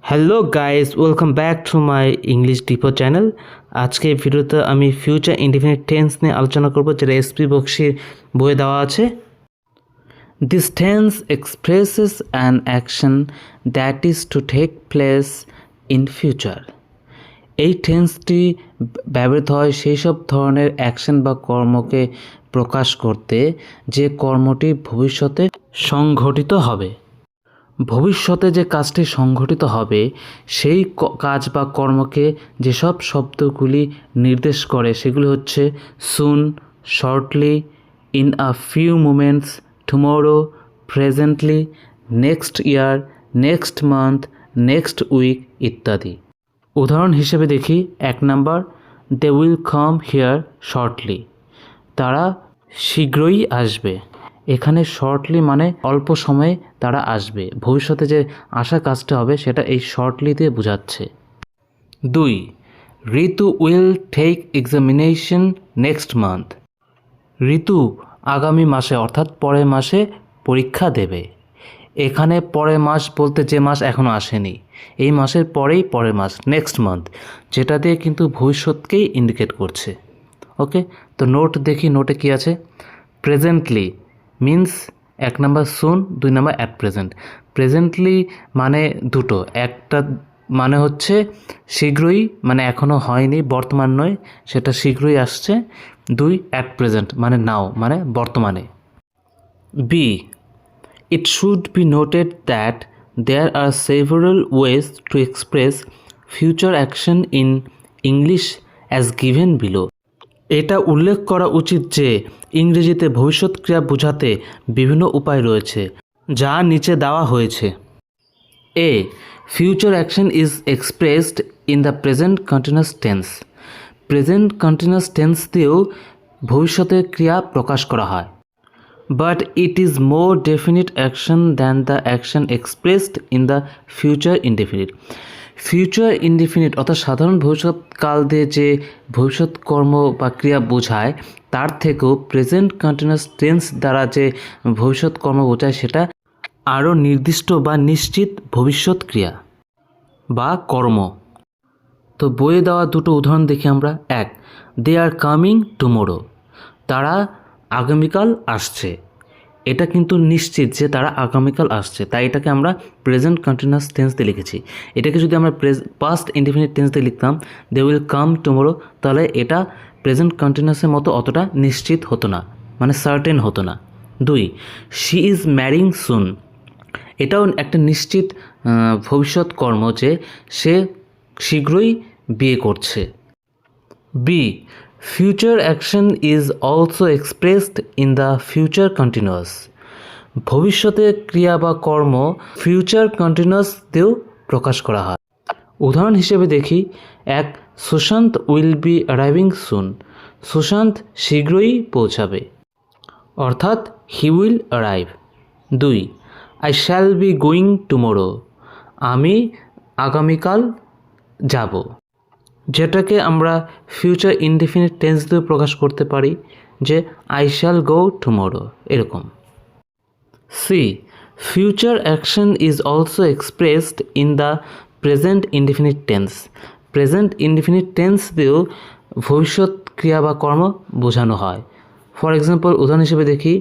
Hello guys, welcome back to my English depot channel. আজকে ভিডিওতে আমি ফিউচার ইনডিফিনিট টেন্স নিয়ে আলোচনা করব, যেটা এসপি বক্সির বইয়ে দেওয়া আছে। This tense expresses an action that is to take place in future. এই টেন্সটি ব্যবহৃত হয় সেই সব ধরনের অ্যাকশন বা কর্মকে প্রকাশ করতে যে কর্মটি ভবিষ্যতে সংঘটিত হবে। ভবিষ্যতে যে কাজটি সংঘটিত হবে সেই কাজ বা কর্মকে যেসব শব্দগুলি নির্দেশ করে সেগুলি হচ্ছে soon, shortly, in a few moments, tomorrow, presently, next year, next month, next week ইত্যাদি। উদাহরণ হিসেবে দেখি, 1 number, they will come here shortly. তারা শীঘ্রই আসবে। এখানে শর্টলি মানে অল্প সময়ে তারা আসবে। ভবিষ্যতে যে আসা কাজটা হবে সেটা এই শর্টলি দিয়ে বোঝাচ্ছে। 2, Ritu will take examination next month. Ritu আগামী মাসে অর্থাৎ পরের মাসে পরীক্ষা দেবে। এখানে পরের মাস বলতে যে মাস এখনও আসেনি, এই মাসের পরেই পরের মাস, নেক্সট মান্থ, যেটা দিয়ে কিন্তু ভবিষ্যৎকেই ইন্ডিকেট করছে। ওকে, তো নোট দেখি, নোটে কি আছে। Presently means 1 number soon, 2 number at present. Presently মানে দুটো, একটা মানে হচ্ছে শীঘ্রই, মানে এখনও হয়নি, বর্তমান নয়, সেটা শীঘ্রই আসছে। 2, অ্যাট প্রেজেন্ট মানে নাও, মানে বর্তমানে। B, it should be noted that there are several ways to express future action in English as given below. এটা উল্লেখ করা উচিত যে ইংরেজিতে ভবিষ্যৎ ক্রিয়া বোঝাতে বিভিন্ন উপায় রয়েছে, যা নিচে দেওয়া হয়েছে। A, future action is expressed in the present continuous tense. Present continuous tense দিয়েও ভবিষ্যতের ক্রিয়া প্রকাশ করা হয়। But it is more definite action than the action expressed in the future indefinite. Future indefinite অর্থাৎ সাধারণ ভবিষ্যৎকাল দিয়ে যে ভবিষ্যৎ কর্ম বা ক্রিয়া বোঝায় তার থেকেও প্রেজেন্ট কন্টিনিউয়াস টেন্স দ্বারা যে ভবিষ্যৎ কর্ম বোঝায় সেটা আরও নির্দিষ্ট বা নিশ্চিত ভবিষ্যৎ ক্রিয়া বা কর্ম। তো বইয়ে দেওয়া দুটো উদাহরণ দেখি আমরা। 1, দে আর কামিং টুমোরো। তারা আগামীকাল আসছে। এটা কিন্তু নিশ্চিত যে তারা আগামীকাল আসছে, তাই এটাকে আমরা প্রেজেন্ট কন্টিনিউয়াস টেন্স দিয়ে লিখেছি। এটাকে যদি আমরা পাস্ট ইনডিফিনিট টেন্স দিয়ে লিখতাম, দে উইল কাম টুমোরো, তাহলে এটা প্রেজেন্ট কন্টিনিউয়াসের মতো অতটা নিশ্চিত হতো না, মানে সার্টেন হতো না। 2, শি ইজ ম্যারিং সুন। এটাও একটা নিশ্চিত ভবিষ্যৎ কর্ম যে সে শীঘ্রই বিয়ে করছে। B, future action is also expressed in the future continuous. ভবিষ্যতে ক্রিয়া বা কর্ম ফিউচার কন্টিনিউয়াস দিয়েও প্রকাশ করা হয়। উদাহরণ হিসেবে দেখি, 1, সুশান্ত উইল বি অ্যারাইভিং সুন। সুশান্ত শীঘ্রই পৌঁছাবে, অর্থাৎ he will arrive. 2, I shall be going tomorrow. আমি আগামীকাল যাব, যেটাকে আমরা ফিউচার ইনডিফিনিট টেন্স দিয়ে প্রকাশ করতে পারি যে আই শ্যাল গো টুমোরো, এরকম। C, future action is also expressed in the present indefinite tense. Present indefinite tense দিয়েও ভবিষ্যৎ ক্রিয়া বা কর্ম বোঝানো হয়। ফর এক্সাম্পল, উদাহরণ হিসেবে দেখি,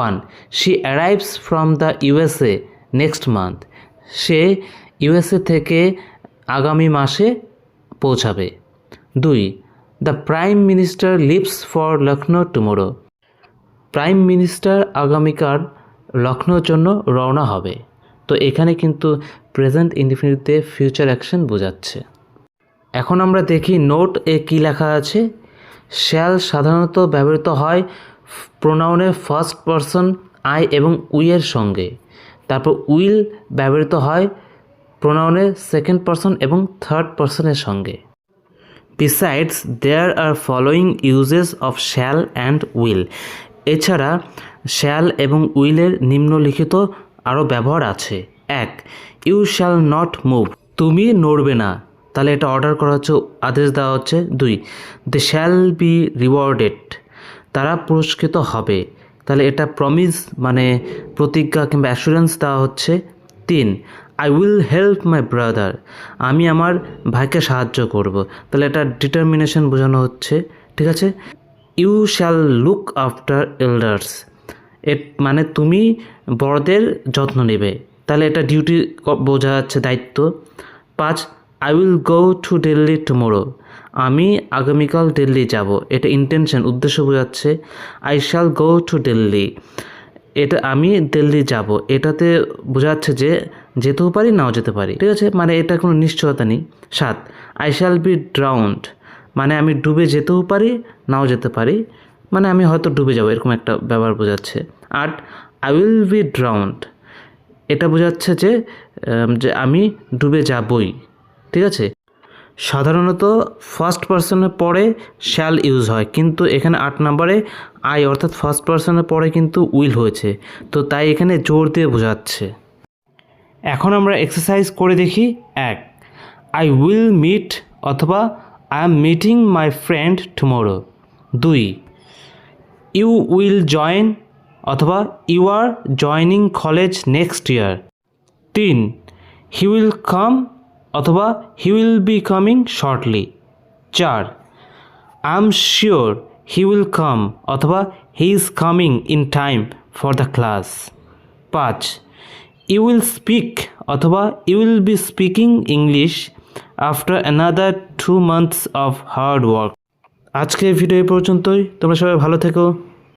1, she arrives from the USA next month. সে ইউএসএ থেকে আগামী মাসে পৌঁছাবে। 2, the prime minister leaves for Lucknow tomorrow. Prime minister আগামীকাল লখনৌর জন্য রওনা হবে। তো এখানে কিন্তু প্রেজেন্ট ইনডিফিনিটে ফিউচার অ্যাকশন বোঝাচ্ছে। এখন আমরা দেখি নোট এ কী লেখা আছে। শ্যাল সাধারণত ব্যবহৃত হয় প্রোনাউনের ফার্স্ট পারসন আই এবং উই এর সঙ্গে। তারপর উইল ব্যবহৃত হয় প্রোনাউনের সেকেন্ড পারসন এবং থার্ড পারসনের সঙ্গে। Besides there are following uses of shall and will. এছাড়া শ্যাল এবং উইলের নিম্নলিখিত আরও ব্যবহার আছে। 1, ইউ শ্যাল নট মুভ। তুমি নড়বে না, তাহলে এটা অর্ডার করা হচ্ছে, আদেশ দেওয়া হচ্ছে। 2, দে শ্যাল বি রিওয়ার্ডেড। তারা পুরস্কৃত হবে, তাহলে এটা প্রমিস মানে প্রতিজ্ঞা কিংবা অ্যাসুরেন্স দেওয়া হচ্ছে। 3, I will help my brother, আমি আমার ভাইকে সাহায্য করব। তাহলে এটা ডিটারমিনেশন বোঝানো হচ্ছে, ঠিক আছে। You shall look after elders, মানে তুমি বড়দের যত্ন নেবে, তাহলে এটা ডিউটি বোঝা যাচ্ছে, দায়িত্ব। 5, I will go to Delhi tomorrow, আমি আগামীকাল দিল্লি যাব, এটা ইন্টেনশন, উদ্দেশ্য বোঝাচ্ছে। I shall go to Delhi, এটা আমি দিল্লি যাব, এটাতে বোঝাচ্ছে যে যেতেও পারি নাও যেতে পারি, ঠিক আছে, মানে এটা কোনো নিশ্চয়তা নেই। 7, আই শ্যাল বি ড্রাউন্ড, মানে আমি ডুবে যেতেও পারি নাও যেতে পারি, মানে আমি হয়তো ডুবে যাব, এরকম একটা ব্যাপার বোঝাচ্ছে। 8, আই উইল বি ড্রাউন্ড, এটা বোঝাচ্ছে যে আমি ডুবে যাবই, ঠিক আছে। সাধারণত ফার্স্ট পার্সনের পরে শ্যাল ইউজ হয়, কিন্তু এখানে 8 নম্বরে আই অর্থাৎ ফার্স্ট পার্সনের পরে কিন্তু উইল হয়েছে, তো তাই এখানে জোর দিয়ে বোঝাচ্ছে। এখন আমরা এক্সারসাইজ করে দেখি। 1, আই উইল মিট অথবা I am meeting my friend tomorrow. 2, you will join অথবা you are joining college next year. 3, he will come অথবা he will be coming shortly. 4, I am sure he will come অথবা he is coming in time for the class. 5, you will speak অথবা you will be speaking English after another 2 months of hard work. আজকের video এই পর্যন্তই, তোমরা সবাই ভালো থেকো।